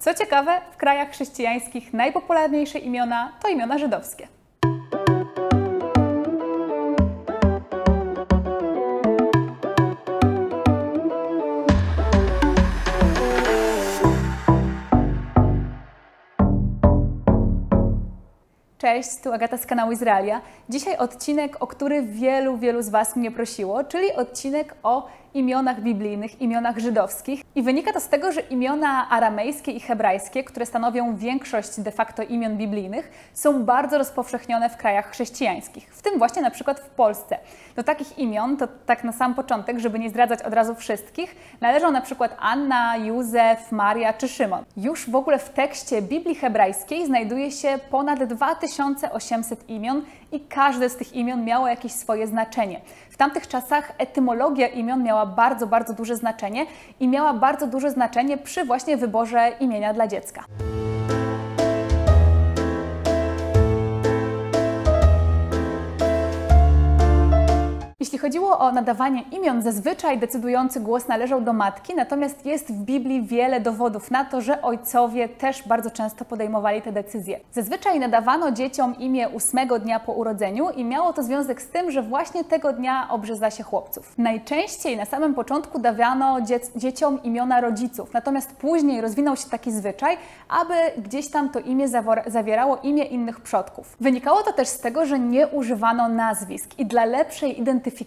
Co ciekawe, w krajach chrześcijańskich najpopularniejsze imiona to imiona żydowskie. Cześć, tu Agata z kanału Izraelia. Dzisiaj odcinek, o który wielu z Was mnie prosiło, czyli odcinek o imionach biblijnych, imionach żydowskich. I wynika to z tego, że imiona aramejskie i hebrajskie, które stanowią większość de facto imion biblijnych, są bardzo rozpowszechnione w krajach chrześcijańskich, w tym właśnie na przykład w Polsce. Do takich imion, to tak na sam początek, żeby nie zdradzać od razu wszystkich, należą na przykład Anna, Józef, Maria czy Szymon. Już w ogóle w tekście Biblii hebrajskiej znajduje się ponad 2800 imion i każde z tych imion miało jakieś swoje znaczenie. W tamtych czasach etymologia imion miała bardzo duże znaczenie i miała bardzo duże znaczenie przy właśnie wyborze imienia dla dziecka. Jeśli chodziło o nadawanie imion, zazwyczaj decydujący głos należał do matki, natomiast jest w Biblii wiele dowodów na to, że ojcowie też bardzo często podejmowali te decyzje. Zazwyczaj nadawano dzieciom imię 8 dnia po urodzeniu i miało to związek z tym, że właśnie tego dnia obrzeza się chłopców. Najczęściej na samym początku dawano dzieciom imiona rodziców, natomiast później rozwinął się taki zwyczaj, aby gdzieś tam to imię zawierało imię innych przodków. Wynikało to też z tego, że nie używano nazwisk i dla lepszej identyfikacji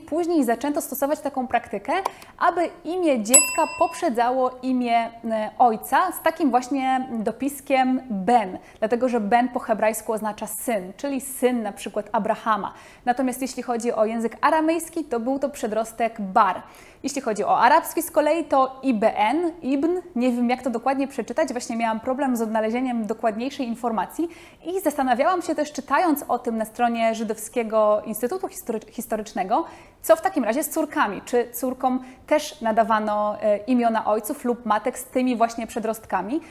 później zaczęto stosować taką praktykę, aby imię dziecka poprzedzało imię ojca z takim właśnie dopiskiem Ben, dlatego że Ben po hebrajsku oznacza syn, czyli syn na przykład Abrahama. Natomiast jeśli chodzi o język aramejski, to był to przedrostek Bar. Jeśli chodzi o arabski z kolei, to Ibn, nie wiem jak to dokładnie przeczytać, właśnie miałam problem z odnalezieniem dokładniejszej informacji i zastanawiałam się też, czytając o tym na stronie Żydowskiego Instytutu Historycznego, co w takim razie z córkami? Czy córkom też nadawano imiona ojców lub matek z tymi właśnie przedrostkami?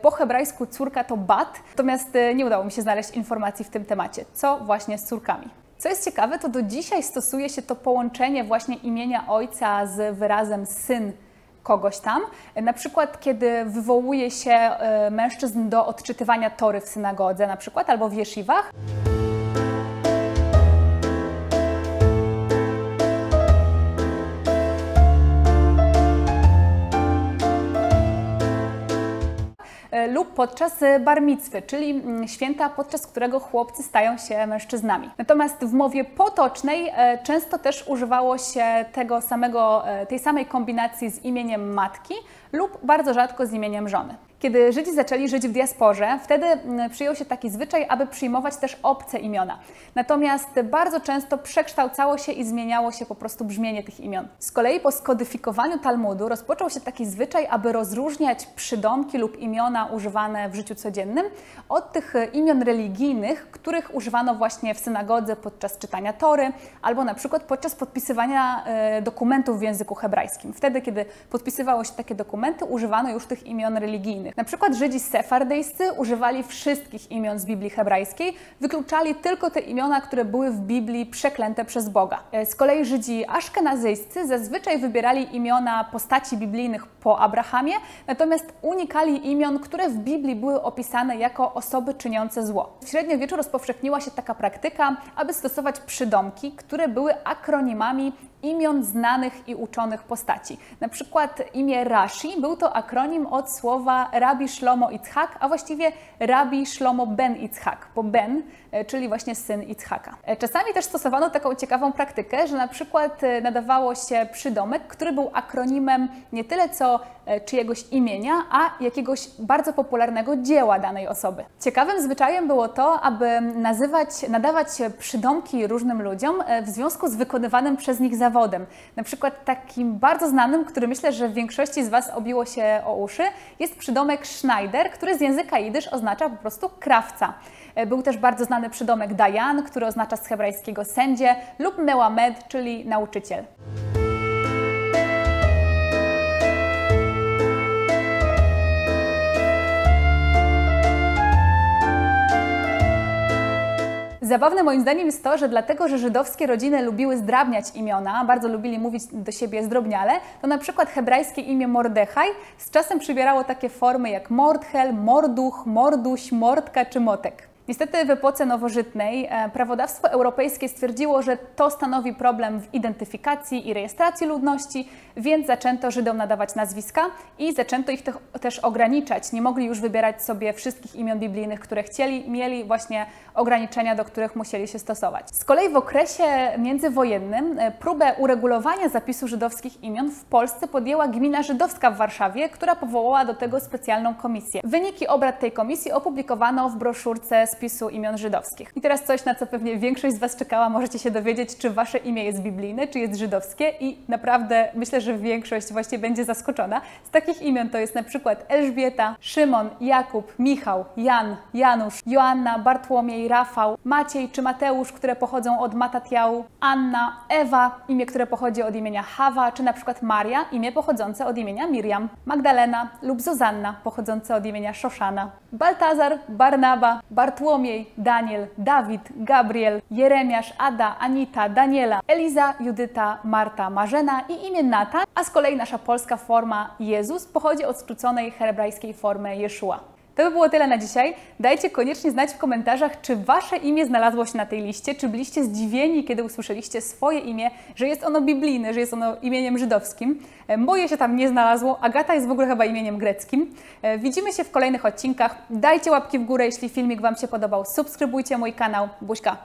Po hebrajsku córka to bat, natomiast nie udało mi się znaleźć informacji w tym temacie. Co właśnie z córkami? Co jest ciekawe, to do dzisiaj stosuje się to połączenie właśnie imienia ojca z wyrazem syn kogoś tam. Na przykład, kiedy wywołuje się mężczyzn do odczytywania Tory w synagodze na przykład, albo w jesziwach. Lub podczas bar micwy, czyli święta, podczas którego chłopcy stają się mężczyznami. Natomiast w mowie potocznej często też używało się tej samej kombinacji z imieniem matki lub bardzo rzadko z imieniem żony. Kiedy Żydzi zaczęli żyć w diasporze, wtedy przyjął się taki zwyczaj, aby przyjmować też obce imiona. Natomiast bardzo często przekształcało się i zmieniało się po prostu brzmienie tych imion. Z kolei po skodyfikowaniu Talmudu rozpoczął się taki zwyczaj, aby rozróżniać przydomki lub imiona używane w życiu codziennym od tych imion religijnych, których używano właśnie w synagodze podczas czytania Tory albo na przykład podczas podpisywania dokumentów w języku hebrajskim. Wtedy, kiedy podpisywało się takie dokumenty, używano już tych imion religijnych. Na przykład Żydzi sefardyjscy używali wszystkich imion z Biblii hebrajskiej, wykluczali tylko te imiona, które były w Biblii przeklęte przez Boga. Z kolei Żydzi aszkenazyjscy zazwyczaj wybierali imiona postaci biblijnych po Abrahamie, natomiast unikali imion, które w Biblii były opisane jako osoby czyniące zło. W średniowieczu rozpowszechniła się taka praktyka, aby stosować przydomki, które były akronimami imion znanych i uczonych postaci. Na przykład imię Rashi był to akronim od słowa Rabbi Shlomo Itzhak, a właściwie Rabbi Shlomo ben Itzhak, bo Ben, czyli właśnie syn Itzhaka. Czasami też stosowano taką ciekawą praktykę, że na przykład nadawało się przydomek, który był akronimem nie tyle co czyjegoś imienia, a jakiegoś bardzo popularnego dzieła danej osoby. Ciekawym zwyczajem było to, aby nadawać przydomki różnym ludziom w związku z wykonywanym przez nich zawodem. Na przykład takim bardzo znanym, który myślę, że w większości z Was obiło się o uszy, jest przydomek Schneider, który z języka jidysz oznacza po prostu krawca. Był też bardzo znany przydomek Dayan, który oznacza z hebrajskiego sędzie, lub Mełamed, czyli nauczyciel. Zabawne moim zdaniem jest to, że dlatego, że żydowskie rodziny lubiły zdrabniać imiona, bardzo lubili mówić do siebie zdrobniale, to na przykład hebrajskie imię Mordechaj z czasem przybierało takie formy jak Mordchel, Morduch, Morduś, Mordka czy Motek. Niestety w epoce nowożytnej prawodawstwo europejskie stwierdziło, że to stanowi problem w identyfikacji i rejestracji ludności, więc zaczęto Żydom nadawać nazwiska i zaczęto ich też ograniczać. Nie mogli już wybierać sobie wszystkich imion biblijnych, które chcieli, mieli właśnie ograniczenia, do których musieli się stosować. Z kolei w okresie międzywojennym próbę uregulowania zapisu żydowskich imion w Polsce podjęła Gmina Żydowska w Warszawie, która powołała do tego specjalną komisję. Wyniki obrad tej komisji opublikowano w broszurce spisu imion żydowskich. I teraz coś, na co pewnie większość z Was czekała, możecie się dowiedzieć, czy Wasze imię jest biblijne, czy jest żydowskie i naprawdę myślę, że większość właśnie będzie zaskoczona. Z takich imion to jest na przykład Elżbieta, Szymon, Jakub, Michał, Jan, Janusz, Joanna, Bartłomiej, Rafał, Maciej czy Mateusz, które pochodzą od Matatiału, Anna, Ewa, imię, które pochodzi od imienia Hawa, czy na przykład Maria, imię pochodzące od imienia Miriam, Magdalena lub Zuzanna, pochodzące od imienia Szoszana, Baltazar, Barnaba, Bartłomiej, Daniel, Dawid, Gabriel, Jeremiasz, Ada, Anita, Daniela, Eliza, Judyta, Marta, Marzena i imię Natan, a z kolei nasza polska forma Jezus pochodzi od skróconej hebrajskiej formy Jeszua. To by było tyle na dzisiaj. Dajcie koniecznie znać w komentarzach, czy Wasze imię znalazło się na tej liście, czy byliście zdziwieni, kiedy usłyszeliście swoje imię, że jest ono biblijne, że jest ono imieniem żydowskim. Moje się tam nie znalazło, Agata jest w ogóle chyba imieniem greckim. Widzimy się w kolejnych odcinkach. Dajcie łapki w górę, jeśli filmik Wam się podobał. Subskrybujcie mój kanał. Buźka!